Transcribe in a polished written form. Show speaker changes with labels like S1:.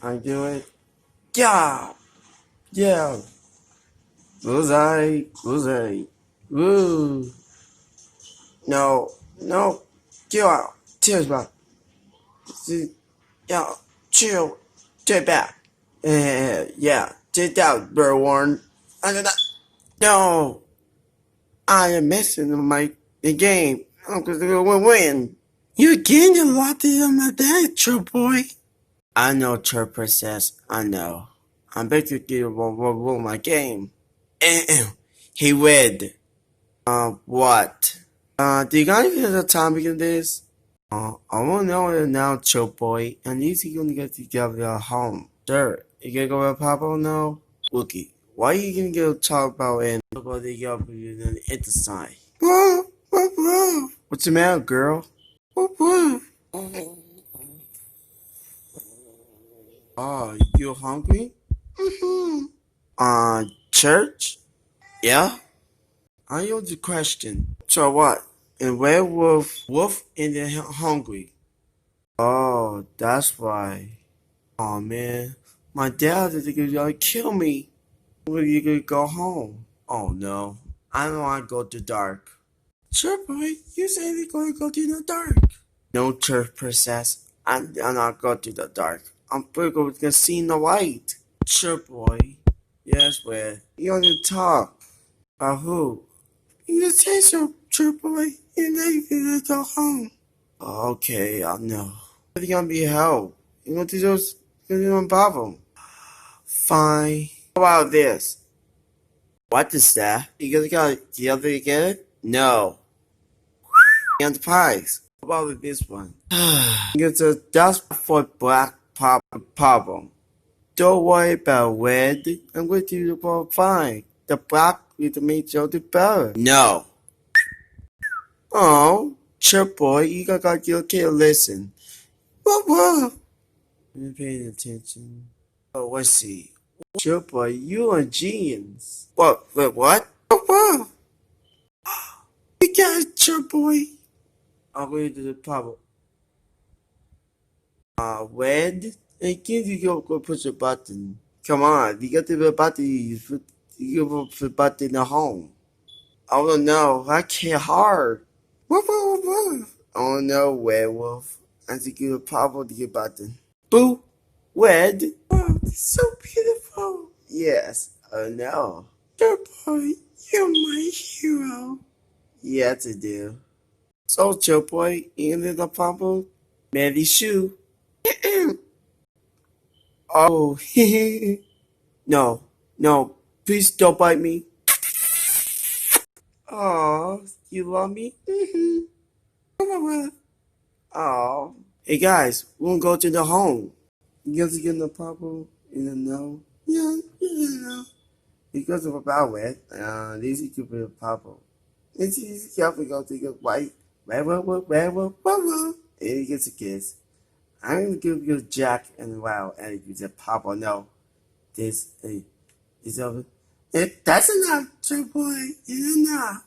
S1: I do it. Yeah, yeah. Bullseye, bullseye. Woo. No, no. Get out. Tears back. Yeah, chill. Take back. Yeah. Take out, bird warren. Under that. No. I am missing the game. I'm gonna win. You gained a lot on my dad, true boy. I know, True Princess. I know. I bet you did ruin my game. He would. What? Do you guys hear the topic of this? I won't know it now, Chill Boy. And these are gonna get together at home. Sure. You gonna go with Papa now? Wookie, why are you gonna go talk about it and about the other inside? Whoa, whoa, whoa. What's the matter, girl? Whoa, whoa. Oh, you hungry? Mm-hmm. Church? Yeah? I know the question. So what? And werewolf, wolf in the hungry. Oh, that's why. Oh man, my dad is gonna kill me. When you gonna go home? Oh no, I don't want to go to dark. Sure, boy. You said you're gonna go to the dark. No, church princess. I'm not going to the dark. I'm going to see the light. Sure, boy. Yes, where? You want to talk? Who? You say so, true boy. And then you gonna go home. Okay, I know. It's gonna be hell. You want to just get no problem. Fine. How about this? What is that? You gonna get the other get it? No. And the pies. How about this one? It's a dust for black problem. Don't worry about red. I'm going to do fine. The black will make you the better. No. Oh, sure, boy, you got your kid listen. Whoa, whoa. I'm paying attention. Oh, let's see. Sure, boy, you are a genius. What? Wait, what? Oh, whoa. You got it, sure, boy. I'll go to the problem. Red? Hey, kid, you go push a button. Come on, you got the button. You put the button at home. Oh, no, I can't hard. Woof, woof, woof. Oh no, werewolf. I think you're probably button. Boo! Wed? Oh, so beautiful. Yes, oh no. Good boy, you're my hero. Yes, I do. So, Joe Boy, in the purple, Mary Shoe. Oh, no, no, please don't bite me. Oh, you love me? Oh. Hey guys, we're gonna go to the home. You guys get the problem? You don't know? Yeah, yeah. Because of a bad way, this is could be a problem. It's easy to go to get white. Where, and he gets a kiss. I'm gonna give you Jack and Wow, and he gives a papa. No, this is over. That's enough, Joe Boy. It's enough.